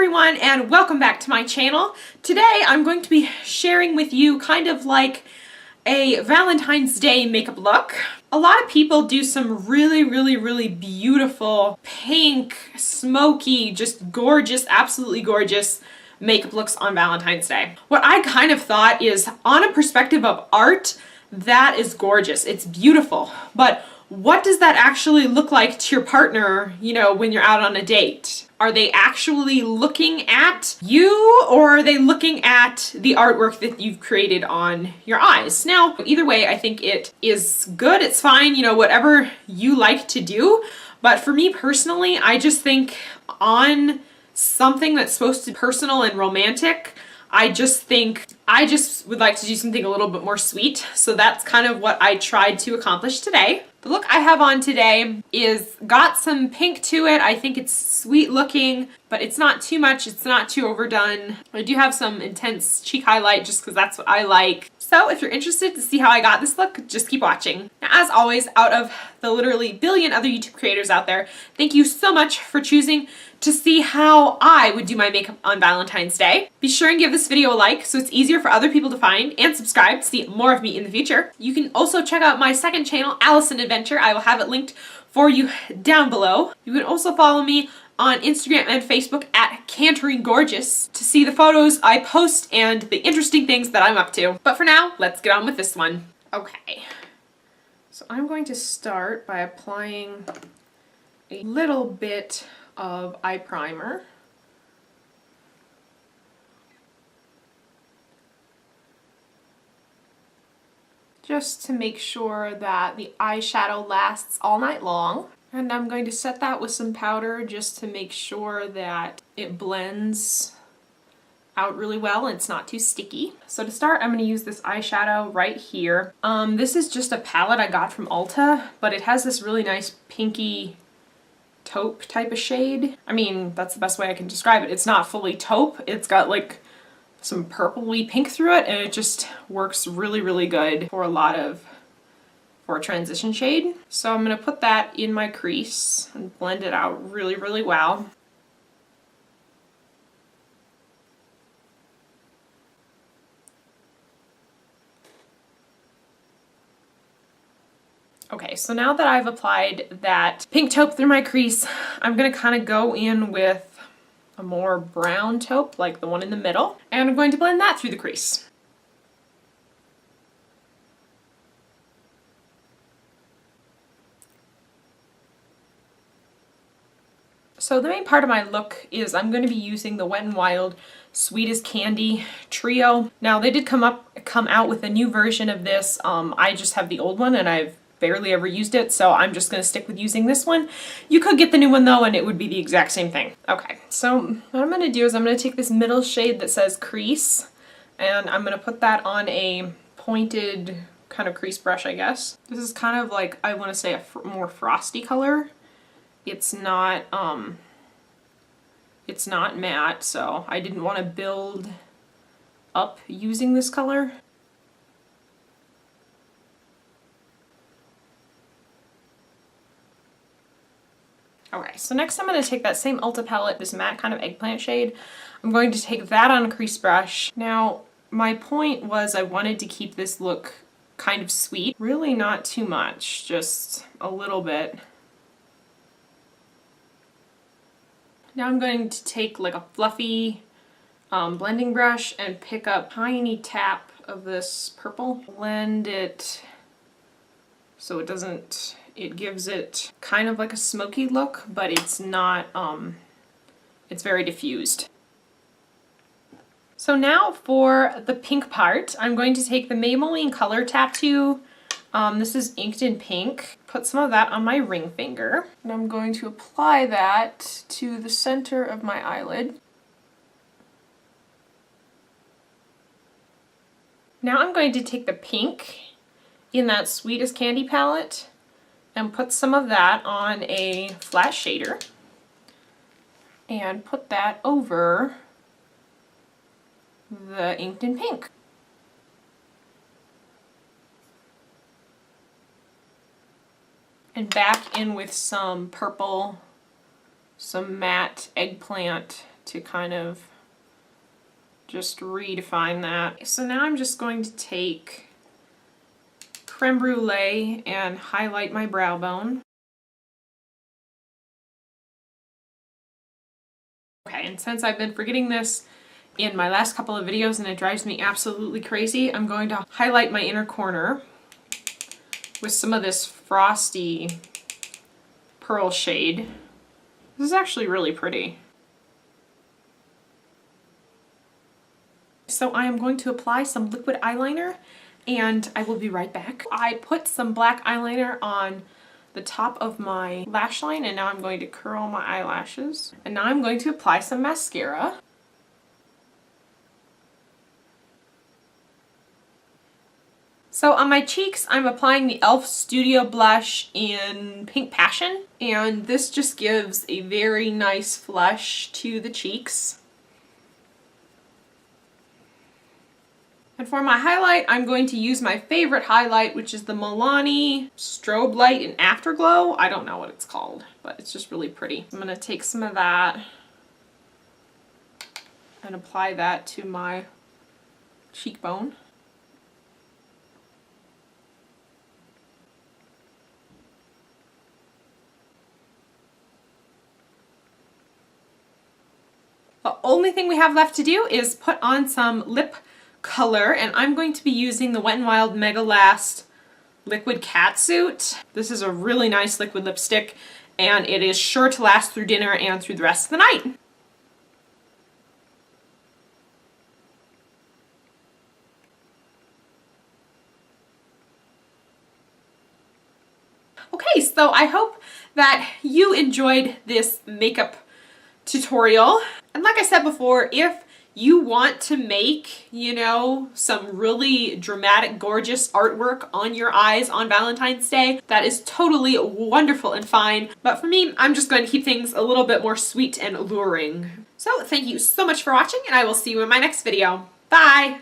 everyone, and welcome back to my channel. Today I'm going to be sharing with you kind of like a Valentine's Day makeup look. A lot of people do some really beautiful pink, smoky, just gorgeous, absolutely gorgeous makeup looks on Valentine's Day. What I kind of thought is, on a perspective of art, that is gorgeous. It's beautiful. But what does that actually look like to your partner, you know, when you're out on a date? Are they actually looking at you, or are they looking at the artwork that you've created on your eyes? Now, either way, I think it is good. It's fine, you know, whatever you like to do. But for me personally, I just think on something that's supposed to be personal and romantic, I just would like to do something a little bit more sweet. So that's kind of what I tried to accomplish today. The look I have on today is got some pink to it. I think it's sweet looking, but it's not too much. It's not too overdone. I do have some intense cheek highlight just because that's what I like. So if you're interested to see how I got this look, just keep watching. Now, as always, out of the literally billion other YouTube creators out there, thank you so much for choosing to see how I would do my makeup on Valentine's Day. Be sure and give this video a like so it's easier for other people to find, and subscribe to see more of me in the future. You can also check out my second channel, Allison Adventure. I will have it linked for you down below. You can also follow me on Instagram and Facebook at Cantering Gorgeous to see the photos I post and the interesting things that I'm up to. But for now, let's get on with this one. Okay, so I'm going to start by applying a little bit of eye primer. Just to make sure that the eyeshadow lasts all night long. And I'm going to set that with some powder just to make sure that it blends out really well and it's not too sticky. So to start, I'm going to use this eyeshadow right here. This is just a palette I got from Ulta, but it has this really nice pinky taupe type of shade. I mean, that's the best way I can describe it. It's not fully taupe. It's got like some purpley pink through it, and it just works really good for a transition shade. So I'm going to put that in my crease and blend it out really well. Okay, so now that I've applied that pink taupe through my crease, I'm going to kind of go in with a more brown taupe, like the one in the middle, and I'm going to blend that through the crease. So the main part of my look is I'm going to be using the Wet n Wild Sweet as Candy Trio. Now they did come out with a new version of this. I just have the old one and I've barely ever used it, so I'm just going to stick with using this one. You could get the new one though and it would be the exact same thing. Okay, so what I'm going to do is I'm going to take this middle shade that says Crease, and I'm going to put that on a pointed kind of crease brush, I guess. This is kind of like, I want to say, a more frosty color. It's not matte, so I didn't want to build up using this color. Okay, so next I'm going to take that same Ulta palette, this matte kind of eggplant shade. I'm going to take that on a crease brush. Now, my point was I wanted to keep this look kind of sweet. Really not too much, just a little bit. Now I'm going to take like a fluffy blending brush and pick up a tiny tap of this purple. Blend it so it gives it kind of like a smoky look, but it's not, it's very diffused. So now for the pink part, I'm going to take the Maybelline Color Tattoo. This is inked in pink. Put some of that on my ring finger. And I'm going to apply that to the center of my eyelid. Now I'm going to take the pink in that Sweet as Candy palette and put some of that on a flat shader and put that over the inked in pink. And back in with some purple, some matte eggplant to kind of just redefine that. So now I'm just going to take creme brulee and highlight my brow bone. Okay, and since I've been forgetting this in my last couple of videos and it drives me absolutely crazy, I'm going to highlight my inner corner with some of this frosty pearl shade. This is actually really pretty. So I am going to apply some liquid eyeliner and I will be right back. I put some black eyeliner on the top of my lash line and now I'm going to curl my eyelashes. And now I'm going to apply some mascara. So on my cheeks, I'm applying the e.l.f. Studio Blush in Pink Passion, and this just gives a very nice flush to the cheeks. And for my highlight, I'm going to use my favorite highlight, which is the Milani Strobe Light in Afterglow. I don't know what it's called, but it's just really pretty. I'm going to take some of that and apply that to my cheekbone. The only thing we have left to do is put on some lip color, and I'm going to be using the Wet n Wild Mega Last Liquid Catsuit. This is a really nice liquid lipstick, and it is sure to last through dinner and through the rest of the night. Okay, so I hope that you enjoyed this makeup tutorial. And like I said before, if you want to make, you know, some really dramatic, gorgeous artwork on your eyes on Valentine's Day, that is totally wonderful and fine. But for me, I'm just going to keep things a little bit more sweet and alluring. So thank you so much for watching, and I will see you in my next video. Bye!